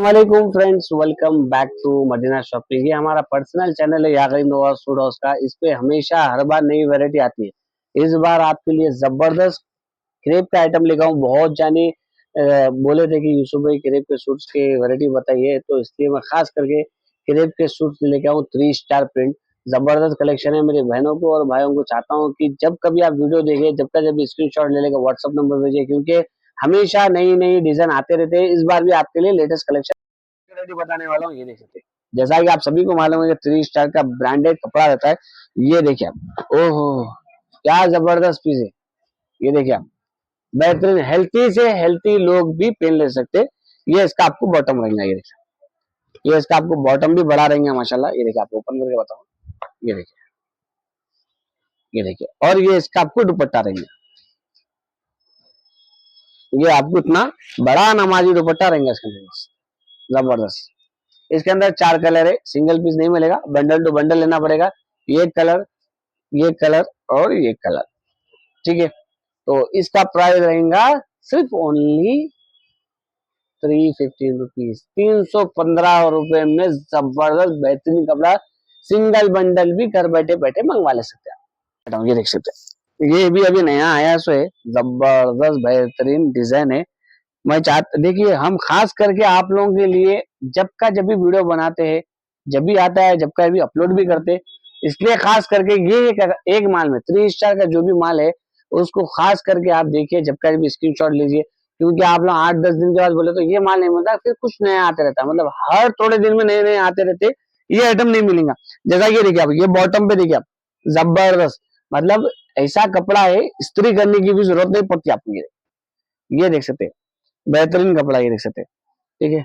वालेकुम friends, welcome back to Madina shopping. ये हमारा पर्सनल चैनल है यागरी नवाज सूड हाउस का। इस पे हमेशा हर बार नई वैरायटी आती है। इस बार आपके लिए जबरदस्त क्रेप का आइटम लेकर आऊँ। बहुत जाने बोले थे कि यूसुफ भाई क्रेप के सूट्स की वैरायटी बताइए, तो इसलिए मैं खास करके क्रेप के सूट्स लेके आऊँ। 3 स्टार प्रिंट जबरदस्त कलेक्शन है। मेरे बहनों को और भाइयों को चाहता हूँ कि जब कभी आप वीडियो देखें, जब स्क्रीनशॉट ले लेकर व्हाट्सएप नंबर भेजिए, क्योंकि हमेशा नई नई डिजाइन आते रहते हैं। इस बार भी आपके लिए लेटेस्ट कलेक्शन रेडी बताने वाला हूँ। ये देख सकते हैं, जैसा कि आप सभी को मालूम है कि 3 स्टार का ब्रांडेड कपड़ा रहता है। ये देखिए आप, ओहो क्या जबरदस्त पीस है। ये देखिए आप, बेहतरीन, हेल्थी से हेल्थी लोग भी पहन ले सकते हैं। ये इसका आपको बॉटम रहेगा। ये देखिए, ये इसका आपको बॉटम भी बड़ा रहेंगे माशाल्लाह। ये देखिए, आपको ओपन करके बताऊँ। ये देखिए, ये देखिए, और ये इसका आपको दुपट्टा रहेंगे। ये आपको इतना बड़ा नमाजी दुपट्टा रहेंगे इसके अंदर, जबरदस्त। इसके अंदर 4 कलर है, सिंगल पीस नहीं मिलेगा, बंडल टू बंडल लेना पड़ेगा। ये कलर, ये कलर और ये कलर, ठीक है। तो इसका प्राइस रहेगा सिर्फ ओनली 315 रुपीज, 315 रुपए में जबरदस्त बेहतरीन कपड़ा। सिंगल बंडल भी घर बैठे बैठे मंगवा ले सकते हैं। ये देख सकते हैं, ये भी अभी नया आया सो है, जबरदस्त बेहतरीन डिजाइन है। मैं चाहता, देखिए हम खास करके आप लोगों के लिए जब भी वीडियो बनाते हैं, जब भी आता है, जब का भी अपलोड भी करते हैं, इसलिए खास करके ये एक माल में 3 स्टार का जो भी माल है उसको खास करके आप देखिए, जब का भी स्क्रीनशॉट लीजिए। क्योंकि आप लोग 8-10 दिन के बाद बोले तो ये माल नहीं मिलता, फिर कुछ नया आते रहता है, मतलब हर थोड़े दिन में नए नए आते रहते, ये आइटम नहीं मिलेगा। जैसा कि देखिए आप, ये बॉटम पे देखिए आप, जबरदस्त, मतलब ऐसा कपड़ा है, इस्त्री करने की भी जरूरत नहीं पड़ती आपको। ये देख सकते हैं, बेहतरीन कपड़ा, ये देख सकते हैं, ठीक है।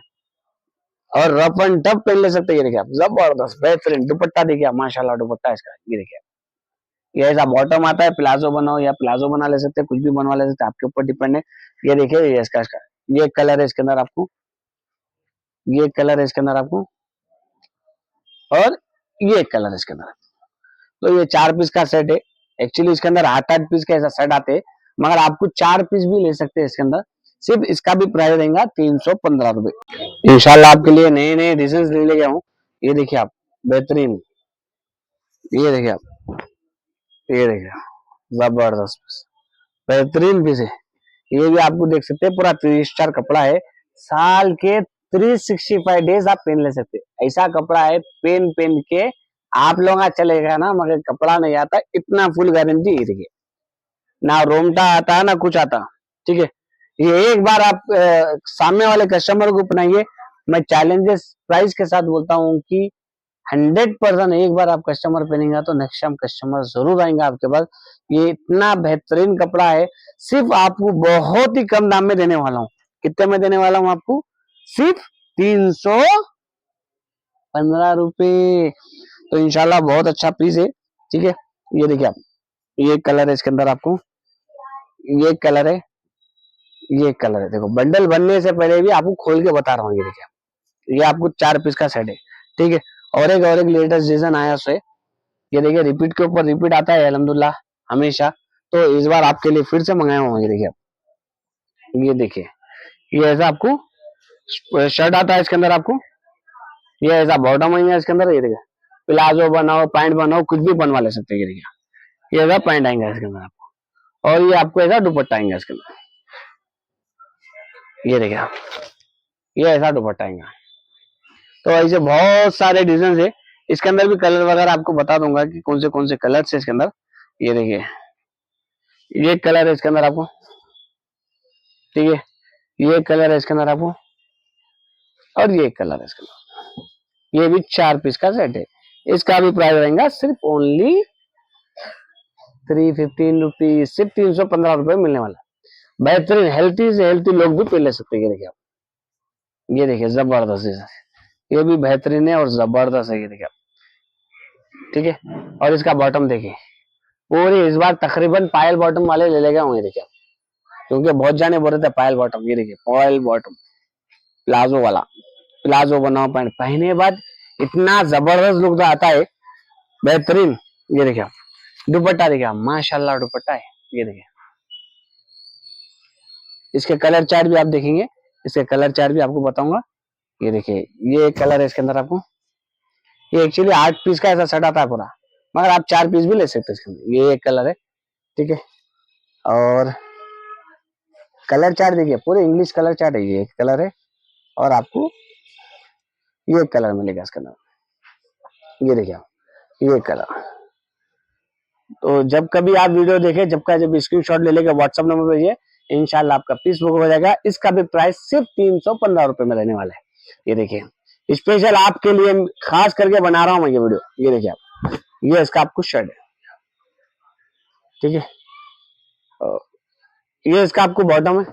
और रफ एंड टफ पहन ले सकते हैं। ये देखिए आप, जबरदस्त बेहतरीन दुपट्टा देखिए आप, माशाल्लाह दुपट्टा इसका। ये देखिए, ये ऐसा बॉटम आता है, प्लाजो बनाओ या प्लाजो बना ले सकते हैं, कुछ भी बनवा ले सकते हैं, आपके ऊपर डिपेंड है। ये देखिए, ये इसका ये कलर है इसके अंदर आपको, ये कलर है इसके अंदर आपको, और ये कलर है इसके अंदर। तो ये 4 पीस का सेट है। एक्चुअली इसके अंदर 8-8 पीस का ऐसा सेट आते हैं, मगर आपको 4 पीस भी ले सकते हैं इसके अंदर। सिर्फ इसका भी प्राइस रहेगा 315 रुपए। इंशाल्लाह आपके लिए नए नए डिजाइन ले गया हूँ। ये देखिए आप, बेहतरीन, ये देखिए आप, ये देखिए, जबरदस्त पीस, बेहतरीन पीस है। ये भी आपको देख सकते हैं, पूरा 3 स्टार कपड़ा है। साल के 365 डेज आप पहन ले सकते हैं। ऐसा कपड़ा है, पेन पेन के आप लोग का चलेगा ना, मगर कपड़ा नहीं आता, इतना फुल गारंटी। ये देखिए, ना रोमटा आता ना कुछ आता, ठीक है। ये एक बार आप सामने वाले कस्टमर को अपनाइए। मैं चैलेंजेस प्राइस के साथ बोलता हूँ कि 100% एक बार आप कस्टमर पहनेगा तो नेक्स्ट टाइम कस्टमर जरूर आएंगे आपके पास। ये इतना बेहतरीन कपड़ा है, सिर्फ आपको बहुत ही कम दाम में देने वाला हूँ। कितने में देने वाला हूँ आपको? सिर्फ 315 रुपए। तो इंशाल्लाह बहुत अच्छा पीस है, ठीक है। ये देखिए आप, ये कलर है इसके अंदर आपको, ये कलर है, ये कलर है। देखो, बंडल बनने से पहले भी आपको खोल के बता रहा हूँ। ये देखिए, ये आपको 4 पीस का सेट है, ठीक है। और एक लेटेस्ट डिजाइन आया सो है। ये देखिए, रिपीट के ऊपर रिपीट आता है अल्हम्दुलिल्लाह हमेशा। तो इस बार आपके लिए फिर से मंगाया हूँ। ये देखिए, ये देखिए, ये ऐसा आपको शर्ट आता है इसके अंदर आपको, ये ऐसा बॉटम आएगा इसके अंदर। ये देखिए, प्लाजो बनाओ, पैंट बनाओ, कुछ भी बनवा ले सकते हैं। ये देखिए, ये ऐसा पैंट आएगा इसके अंदर आपको, और ये आपको ऐसा दुपट्टा आएगा इसके अंदर। ये देखिए आप, ये ऐसा दुपट्टा आएगा। तो ऐसे बहुत सारे डिजाइन है। इसके अंदर भी कलर वगैरह आपको बता दूंगा कि कौन से कलर है इसके अंदर। ये देखिए, ये कलर है इसके अंदर आपको, ठीक है। ये कलर है इसके अंदर आपको, और ये कलर है इसके अंदर। ये भी 4 पीस का सेट है। इसका भी प्राइस रहेगा सिर्फ ओनली 315 रुपीज, सिर्फ 315 रुपए मिलने वाला। बेहतरीन, हेल्थी से हेल्थी लोग भी पहन ले सकते हैं। ये देखिए आप, ये देखिए, जबरदस्त है। ये भी बेहतरीन है और जबरदस्त है। ये देखिए आप, ठीक है। और इसका बॉटम देखिए, पूरी इस बार तकरीबन पायल बॉटम वाले ले लेगा हूँ। ये देखिए, क्योंकि बहुत जाने बोल रहे थे पायल बॉटम। ये देखिए, पायल बॉटम प्लाजो वाला, प्लाजो बनाओ, पैंट पहने बाद इतना जबरदस्त लुक तो आता है, बेहतरीन। ये देखिए आप, दुपट्टा देखिए आप, माशाल्लाह दुपट्टा है। ये देखिए, इसके कलर चार्ट भी आप देखेंगे, इसके कलर चार्ट भी आपको बताऊंगा। ये देखिए, ये एक कलर है इसके अंदर आपको। ये एक्चुअली 8 पीस का ऐसा सेट आता है पूरा, मगर आप 4 पीस भी ले सकते हैं इसके अंदर। ये एक कलर है, ठीक है। और कलर चार्ट देखिए, पूरे इंग्लिश कलर चार्ट है। ये एक कलर है, और आपको ये एक कलर मिलेगा इसके अंदर। ये देखिए आप, ये कलर। तो जब कभी आप वीडियो देखें, जब स्क्रीनशॉट ले लेके व्हाट्सएप नंबर भेजिए, इंशाल्लाह आपका पीस बुक हो जाएगा। इसका भी प्राइस सिर्फ 315 रुपए में रहने वाला है। ये देखिए, स्पेशल आपके लिए खास करके बना रहा हूँ मैं ये वीडियो। ये देखिए आप, ये इसका आपको शर्ट है, ठीक है। और ये इसका आपको बॉटम है,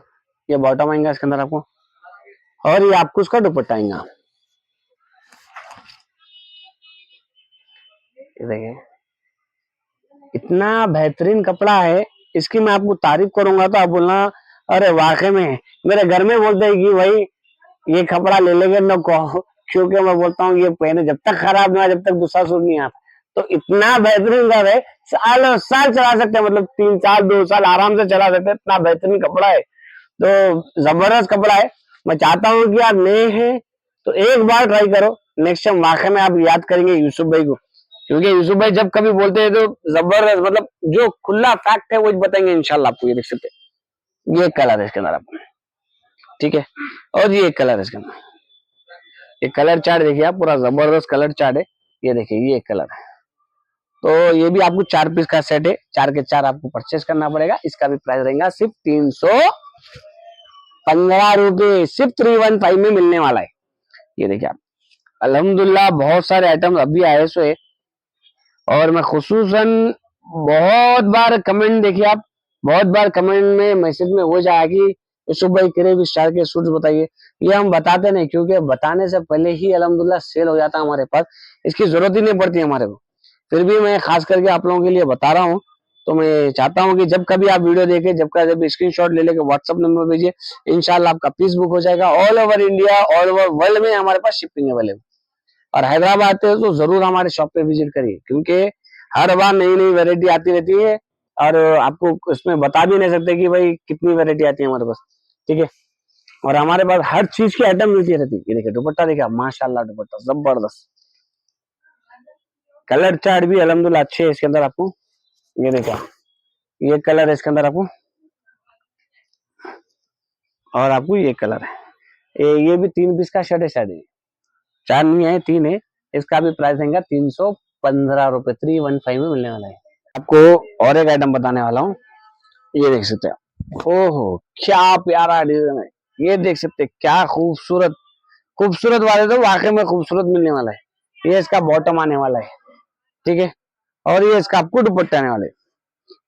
ये बॉटम आएगा इसके अंदर आपको, और ये आपको उसका दुपट्टा आएगा। ये देखिए, इतना बेहतरीन कपड़ा है, इसकी मैं आपको तारीफ करूंगा तो आप बोलना अरे वाकई में। मेरे घर में बोलते हैं कि भाई ये कपड़ा ले लेंगे न कहो, क्योंकि मैं बोलता हूँ ये पहने जब तक खराब नहीं हुआ, जब तक दूसरा सूट नहीं आता। तो इतना बेहतरीन कलर है, साल साल चला सकते हैं, मतलब 3 साल 2 साल आराम से चला सकते हैं, इतना बेहतरीन कपड़ा है। तो जबरदस्त कपड़ा है। मैं चाहता हूँ कि आप नए हैं तो एक बार ट्राई करो, नेक्स्ट टाइम वाकई में आप याद करेंगे यूसुफ भाई को, क्योंकि यूसुफ भाई जब कभी बोलते हैं तो जबरदस्त, मतलब जो खुला फैक्ट है वो बताएंगे इंशाल्लाह आपको। ये देख सकते हैं, ये कलर है इसके अंदर आपको, ठीक है। और ये कलर है इसके अंदर, ये कलर चार्ट देखिए आप, पूरा जबरदस्त कलर चार्ट है। ये देखिए, ये कलर है। तो ये भी आपको 4 पीस का सेट है, 4 के 4 आपको परचेस करना पड़ेगा। इसका भी प्राइस रहेगा सिर्फ 315 रुपए, सिर्फ 315 में मिलने वाला है। ये देखिए आप, अल्हम्दुलिल्लाह बहुत सारे आइटम अभी आए सो है। और मैं खुसूसन बहुत बार कमेंट देखिए आप, बहुत बार कमेंट में मैसेज में हो जाए कि यूसुफ भाई करेब स्टार के सूट्स बताइए। ये हम बताते नहीं, क्योंकि बताने से पहले ही अल्हम्दुलिल्लाह सेल हो जाता है हमारे पास, इसकी जरूरत ही नहीं पड़ती हमारे को। फिर भी मैं खास करके आप लोगों के लिए बता रहा हूँ। तो मैं चाहता हूँ कि जब कभी आप वीडियो देखें, जब स्क्रीनशॉट ले लेके व्हाट्सअप नंबर भेजिए, इंशाल्लाह आपका पीस बुक हो जाएगा। All over India, all over world में हमारे पास शिपिंग अवेलेबल। और हैदराबाद आते हो तो जरूर हमारे शॉप पे विजिट करिए, क्योंकि हर बार नई नई वैरायटी आती रहती है, और आपको उसमें बता भी नहीं सकते कि भाई कितनी वैरायटी आती है हमारे पास, ठीक है। और हमारे पास हर चीज की आइटम मिलती रहती है। ये देखिए दुपट्टा, देखिए माशाल्लाह, दुपट्टा जबरदस्त। कलर चार्ट भी अल्हम्दुलिल्लाह अच्छे है इसके अंदर आपको। ये देखिए, ये कलर है इसके अंदर आपको, और आपको ये कलर है। ये भी 3 पीस का शर्ट है शायद, 4 नहीं है, 3 है। इसका भी प्राइस रहेगा 315 रुपए, 315 में मिलने वाला है आपको। और एक आइटम बताने वाला हूँ, ये देख सकते हैं। ओहो, क्या प्यारा डिजाइन है। ये देख सकते हैं, क्या खूबसूरत, खूबसूरत वाले तो वाकई में खूबसूरत मिलने वाला है। ये इसका बॉटम आने वाला है, ठीक है। और ये इसका आपको दुपट्टा आने वाला है।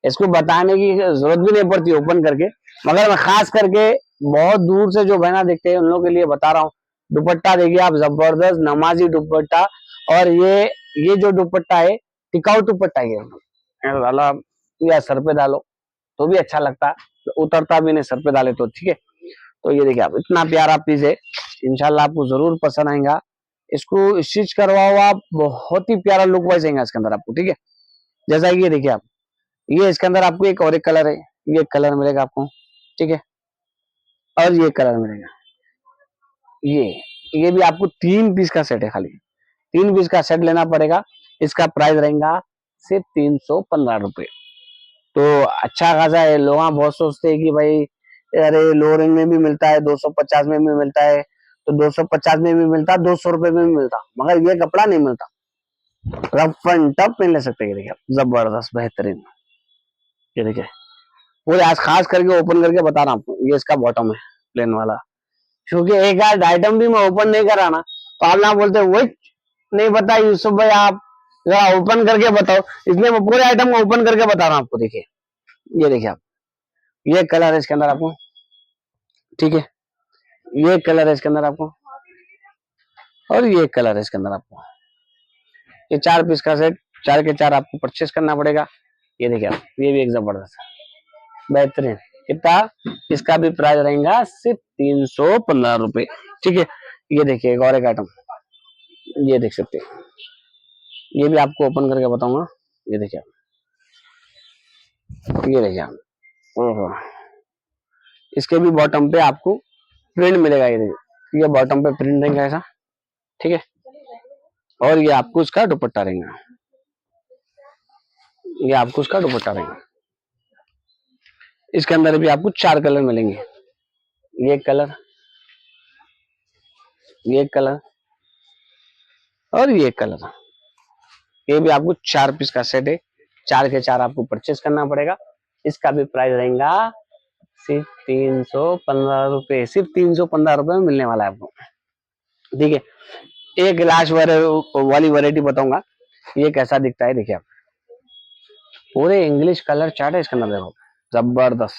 इसको बताने की जरूरत भी नहीं पड़ती ओपन करके, मगर मैं खास करके बहुत दूर से जो बहना देखते हैं उन लोगों के लिए बता रहा हूँ। दुपट्टा देखिए आप, जबरदस्त नमाजी दुपट्टा। और ये जो दुपट्टा है, टिकाऊ दुपट्टा है। ये वाला या सर पे डालो तो भी अच्छा लगता है, तो उतरता भी नहीं सर पे डाले तो, ठीक है। तो ये देखिए आप, इतना प्यारा पीस है, इंशाल्लाह आपको जरूर पसंद आएगा। इसको स्टिच करवाओ आप, बहुत ही प्यारा लुक वाइज आएगा इसके अंदर आपको, ठीक है। जैसा कि ये देखिए आप, ये इसके अंदर आपको एक और एक कलर है, ये कलर मिलेगा आपको, ठीक है। और ये कलर मिलेगा, ये भी आपको 3 पीस का सेट है, खाली 3 पीस का सेट लेना पड़ेगा। इसका प्राइस रहेगा सिर्फ 315 रुपए। तो अच्छा खासा है। लोग बहुत सोचते हैं कि भाई अरे लो रेंज में भी मिलता है, 250 में भी मिलता है, तो 250 में भी मिलता, 200 रुपए में भी मिलता, मगर ये कपड़ा नहीं मिलता। रफ एंड टफ में ले सकते हैं। ये देखिए जबरदस्त बेहतरीन, ये देखिए पूरे आज खास करके ओपन करके बता रहा हूँ आपको। ये इसका बॉटम है, प्लेन वाला। क्योंकि एक आध आइटम भी मैं ओपन नहीं कर रहा ना, तो आप ना बोलते वही नहीं बता यूसुफ भाई, आप जरा ओपन करके बताओ, इसलिए मैं पूरे आइटम को ओपन करके बता रहा हूँ आपको। देखिए, ये देखिए आप, ये कलर है इसके अंदर आपको, ठीक है। ये कलर है इसके अंदर आपको, और ये कलर है इसके अंदर आपको। ये 4 पीस का सेट, 4 के 4 आपको परचेस करना पड़ेगा। ये देखिए आप, ये भी एक जबरदस्त बेहतरीन, कितना, इसका भी प्राइस रहेगा सिर्फ 315 रुपए, ठीक है। ये देखिए एक और एक आइटम, ये देख सकते हैं, ये भी आपको ओपन करके बताऊंगा। ये देखिए ये देखिए आप, ओहो, इसके भी बॉटम पे आपको प्रिंट मिलेगा। ये देखिए, ये बॉटम पे प्रिंट रहेगा ऐसा, ठीक है। और ये आपको इसका दुपट्टा रहेगा, ये आपको इसका दुपट्टा रहेगा। इसके अंदर भी आपको 4 कलर मिलेंगे, ये एक कलर, ये एक कलर और ये एक कलर। ये भी आपको 4 पीस का सेट है, 4 के 4 आपको परचेस करना पड़ेगा। इसका भी प्राइस रहेगा सिर्फ 315 रुपए, सिर्फ 315 रुपए में मिलने वाला है आपको, ठीक है। एक लास्ट वाली वैरायटी बताऊंगा, ये कैसा दिखता है, देखिए आप, पूरे इंग्लिश कलर चार्ट है इसके अंदर, देखो जबरदस्त।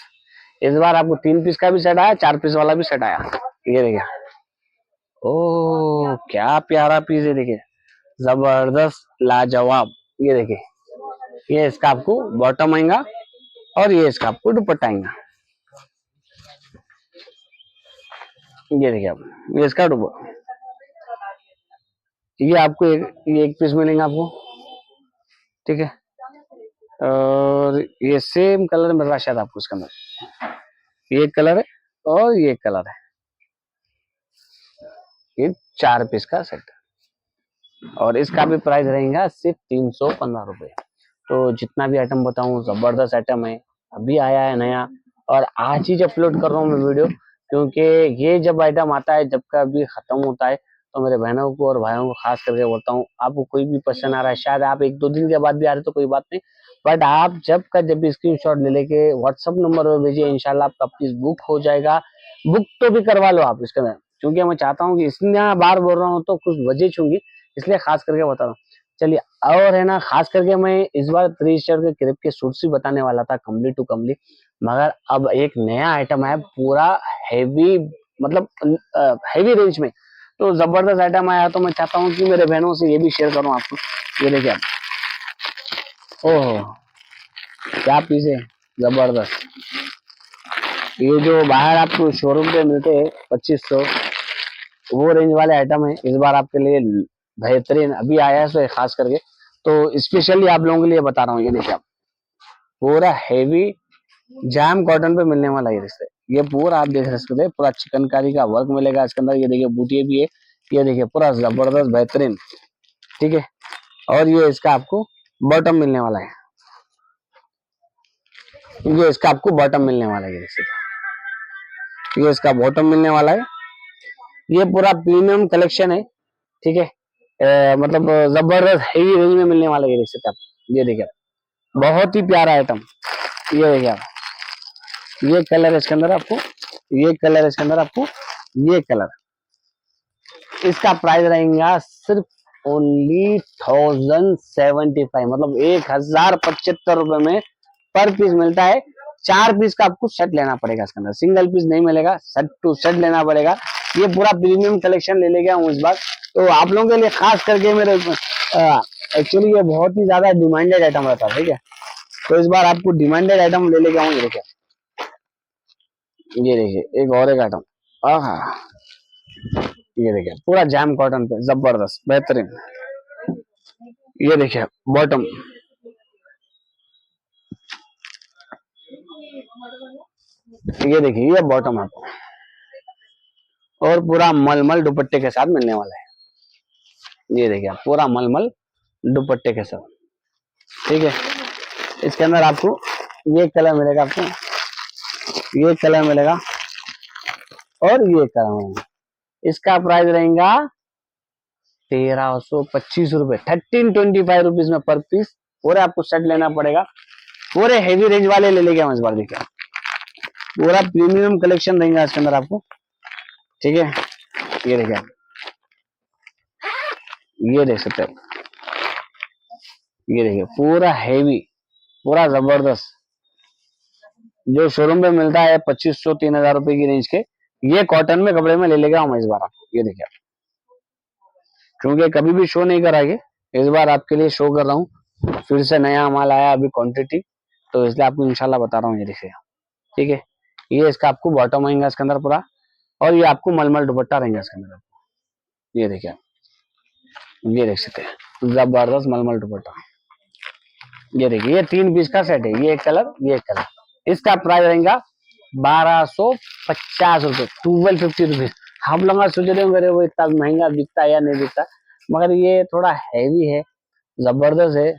इस बार आपको 3 पीस का भी सेट आया, 4 पीस वाला भी सेट आया, ये देखिए। ओ क्या प्यारा पीस है, देखिए जबरदस्त लाजवाब। ये देखिए, ये इसका आपको बॉटम आएगा और ये इसका आपको दुपट्टा आएगा। ये देखिए आप, ये इसका दुपट्टा, ये आपको ये एक पीस मिलेंगे आपको, ठीक है। और ये सेम कलर मिल रहा है शायद आपको इसके अंदर, ये कलर है और ये कलर है, ये 4 पीस का सेट। और इसका भी प्राइस रहेगा सिर्फ 315 रुपए। तो जितना भी आइटम बताऊं जबरदस्त आइटम है, अभी आया है नया, और आज ही अपलोड कर रहा हूँ मैं वीडियो, क्योंकि ये जब आइटम आता है, जब का भी खत्म होता है, तो मेरे बहनों को और भाइयों को खास करके बोलता हूँ, आपको कोई भी पसंद आ रहा है, शायद आप 1-2 दिन के बाद भी आ रहे तो कोई बात नहीं, बट आप जब का जब भी स्क्रीनशॉट ले लेके व्हाट्सअप नंबर पर भेजिए, इंशाल्लाह आपका पीस बुक हो जाएगा। बुक तो भी करवा लो आप इसके अंदर, क्योंकि मैं चाहता हूँ कि इसलिए बार बोल रहा हूँ तो कुछ वजह छूंगी, इसलिए खास करके बता रहा हूँ। चलिए, और है ना, खास करके मैं इस बार 3 स्टार के क्रेप के सूट्स ही बताने वाला था, कम्प्लीट टू कम्प्लीट, मगर अब एक नया आइटम है पूरा हैवी, मतलब हैवी रेंज में, तो जबरदस्त आइटम आया, तो मैं चाहता हूँ कि मेरे बहनों से ये भी शेयर करूँ आपको। ये देखिए आप, ओह क्या पीस है, जबरदस्त। ये जो बाहर आपको शोरूम पे मिलते हैं 2500, वो रेंज वाले आइटम है, इस बार आपके लिए बेहतरीन अभी आया है, सो खास करके तो स्पेशली आप लोगों के लिए बता रहा हूँ। ये देखिए आप, पूरा हैवी जैम कॉटन पे मिलने वाला है रिश्ते, ये पूरा आप देख सकते हैं, पूरा चिकनकारी का वर्क मिलेगा इसके अंदर। ये देखिए बूटिए भी है, ये देखिए पूरा जबरदस्त बेहतरीन, ठीक है। और ये इसका आपको बॉटम मिलने वाला है, ये इसका आपको बॉटम मिलने वाला है, ये इसका बॉटम मिलने वाला है। ये पूरा प्रीमियम कलेक्शन है, ठीक है। मतलब जबरदस्त हेवी रेंज में मिलने वाला है, देख सकते आप। ये देखिए बहुत ही प्यारा आइटम, ये देखिए आप, ये कलर है इसके अंदर आपको, ये कलर है इसके अंदर आपको, ये कलर। इसका प्राइस रहेगा सिर्फ ओनली 1075, मतलब 1075 रुपए में पर पीस मिलता है। 4 पीस का आपको सेट लेना पड़ेगा, इसके अंदर सिंगल पीस नहीं मिलेगा, सेट टू सेट लेना पड़ेगा। ये पूरा प्रीमियम कलेक्शन ले गया हूँ इस बार, तो आप लोगों के लिए खास करके मेरे एक्चुअली ये बहुत ही ज्यादा डिमांडेड आइटम रहता है, ठीक है। तो इस बार आपको डिमांडेड आइटम ले गया हूँ। ये देखिए एक और एक आइटम, हाँ, ये देखिए पूरा जैम कॉटन पे जबरदस्त बेहतरीन। ये देखिए बॉटम, ये देखिए ये बॉटम आपको, और पूरा मलमल दुपट्टे के साथ मिलने वाला है। ये देखिए आप, पूरा मलमल दुपट्टे के साथ, ठीक है। इसके अंदर आपको ये कलर मिलेगा, आपको ये कलर मिलेगा और ये कलर मिलेगा। इसका प्राइस रहेगा 1325 रुपए, 1325 रुपीज में पर पीस। पूरे आपको सेट लेना पड़ेगा, पूरे हेवी रेंज वाले ले लेंगे हम इस बार, देखिए पूरा प्रीमियम कलेक्शन रहेगा इसके अंदर आपको, ठीक है। ये देखिए, ये देख सकते हैं, ये देखिए पूरा हेवी, पूरा जबरदस्त, जो शोरूम पे मिलता है 2500-3000 रुपए की रेंज के, ये कॉटन में कपड़े में ले लेगा हम इस बार आपको। ये देखिए, क्योंकि कभी भी शो नहीं कराएंगे, इस बार आपके लिए शो कर रहा हूँ, फिर से नया माल आया अभी क्वांटिटी, तो इसलिए आपको इंशाल्लाह बता रहा हूँ। ये देखिए, ठीक है। ये इसका आपको बॉटम आएगा इसके अंदर पूरा, और ये आपको मलमल दुपट्टा रहेगा इसके अंदर। ये देखिए, ये देख सकते हैं जबरदस्त मलमल दुपट्टा। ये देखिए ये 3 पीस का सेट है, ये एक कलर, ये एक कलर। इसका प्राइस रहेगा 1250 रुपए, 1250 रुपीज। आप लोग सोच रहे होंगे वो इतना महंगा बिकता है या नहीं बिकता, मगर ये थोड़ा हैवी है, जबरदस्त है।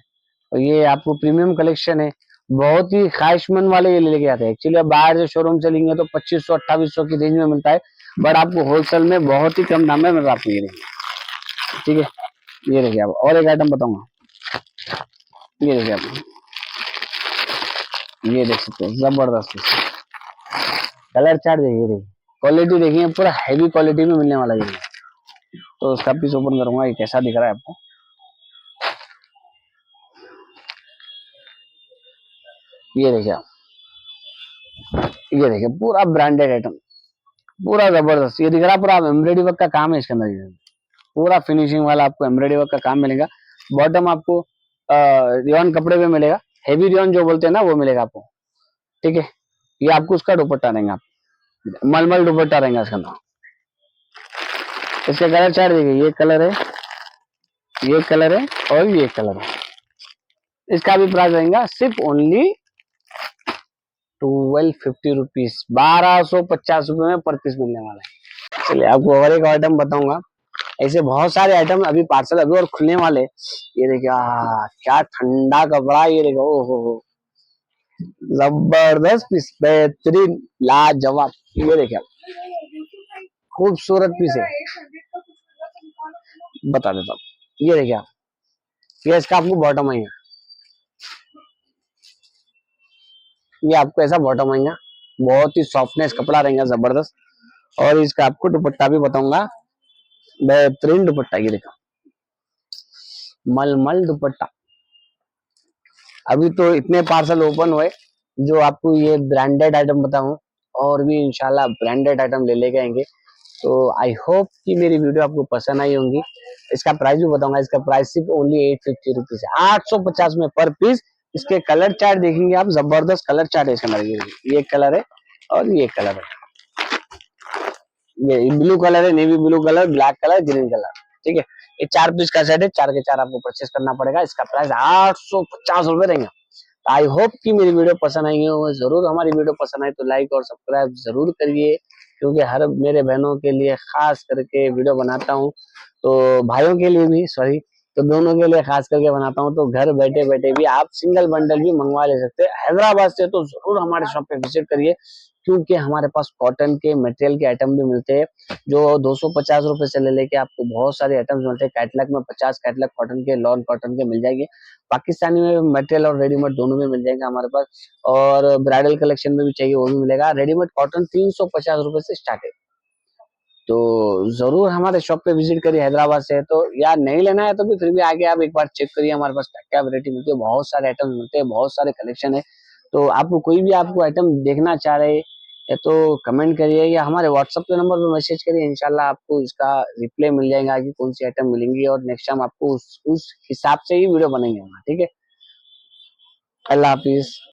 और ये आपको प्रीमियम कलेक्शन है, बहुत ही ख्वाहिशमंद वाले ये लेके आते हैं। एक्चुअली आप बाहर से शोरूम से लेंगे तो 2500 2800 की रेंज में मिलता है, बट आपको होलसेल में बहुत ही कम दाम में मिल आपको ये देखिए। ठीक है, ये देखिए आप और एक आइटम बताऊंगा, ये देखिए आप, ये देख सकते हैं जबरदस्त कलर चार्ट देखिए, देखिए क्वालिटी देखिए, पूरा हैवी क्वालिटी में मिलने वाला ये। तो उसका पीस ओपन करूंगा, ये कैसा दिख रहा है आपको, ये देखिए आप, ये देखिए पूरा ब्रांडेड आइटम, पूरा जबरदस्त ये दिख रहा है, पूरा एम्ब्रॉयडरी वर्क का काम है इसके अंदर, पूरा फिनिशिंग वाला आपको एम्ब्रॉयडरी वर्क का काम मिलेगा। बॉटम आपको रियॉन कपड़े में मिलेगा, हेवी रियॉन जो बोलते हैं ना वो मिलेगा आपको। ठीक है, ये आपको उसका दुपट्टा रहेगा, आप मलमल दुपट्टा रहेगा इसका नाम। इसके कलर चार्ट देखिए, ये कलर है, ये कलर है और ये कलर है। इसका भी प्राइस रहेगा सिर्फ ओनली 1250 रुपीज, 1250 रुपए में पर पीस मिलने वाला है। चलिए आपको और एक आइटम बताऊंगा, ऐसे बहुत सारे आइटम अभी पार्सल अभी और खुलने वाले। ये देखिए क्या ठंडा कपड़ा, ये देखो हो जबरदस्त पीस, बेहतरीन लाजवाब, ये देखिए खूबसूरत पीस है, बता देता हूँ। ये देखिए आप, ये इसका आपको बॉटम आएगा, ये आपको ऐसा बॉटम आएगा, बहुत ही सॉफ्टनेस कपड़ा रहेगा जबरदस्त। और इसका आपको दुपट्टा भी बताऊंगा, बेहतरीन दुपट्टा, ये देखो मलमल दुपट्टा। अभी तो इतने पार्सल ओपन हुए जो आपको ये ब्रांडेड आइटम बताऊं, और भी इंशाल्लाह ब्रांडेड आइटम ले लेके आएंगे। तो आई होप कि मेरी वीडियो आपको पसंद आई होंगी। इसका प्राइस भी बताऊंगा, इसका प्राइस सिर्फ ओनली 850 रुपीज है, 850 में पर पीस। इसके कलर चार्ट देखेंगे आप, जबरदस्त कलर चार्ट है इसके अंदर, ये कलर है और ये कलर है, ये ब्लू कलर है, navy blue colour, black colour, green colour. ठीक है, ये 4 पीस का सेट है, 4 के 4 आपको परचेस करना पड़ेगा। इसका प्राइस 850 रुपए रहेगा। आई होप कि मेरी वीडियो पसंद आई हो, जरूर हमारी वीडियो पसंद आए तो लाइक और सब्सक्राइब जरूर करिए, क्योंकि हर मेरे बहनों के लिए खास करके वीडियो बनाता हूँ, तो भाइयों के लिए भी सॉरी, तो दोनों के लिए खास करके बनाता हूँ। तो घर बैठे बैठे भी आप सिंगल बंडल भी मंगवा ले सकते हैं हैदराबाद से, तो जरूर हमारे शॉप पे विजिट करिए, क्योंकि हमारे पास कॉटन के मटेरियल के आइटम भी मिलते हैं, जो 250 रुपए से ले लेके आपको बहुत सारे आइटम्स मिलते हैं। कैटलॉग में 50 कैटलॉग कॉटन के, लॉन कॉटन के मिल जाएंगे, पाकिस्तानी में मटेरियल और रेडीमेड दोनों में मिल जाएगा हमारे पास। और ब्राइडल कलेक्शन में भी चाहिए वो भी मिलेगा। रेडीमेड कॉटन 350 रुपए से स्टार्ट है, तो जरूर हमारे शॉप पे विजिट करिए हैदराबाद से। तो यार नहीं लेना है तो भी फिर भी आगे आप एक बार चेक करिए, हमारे पास क्या क्या वैरायटी मिलती है, बहुत सारे आइटम मिलते हैं, बहुत सारे कलेक्शन है। तो आपको कोई भी आपको आइटम देखना चाह रहे या तो कमेंट करिए, या हमारे व्हाट्सएप के नंबर पे मैसेज करिए, इंशाल्लाह आपको इसका रिप्लाई मिल जाएगा कि कौन सी आइटम मिलेंगी, और नेक्स्ट टाइम आपको उस हिसाब से ही वीडियो बनेंगे। ठीक है, अल्लाह हाफिज।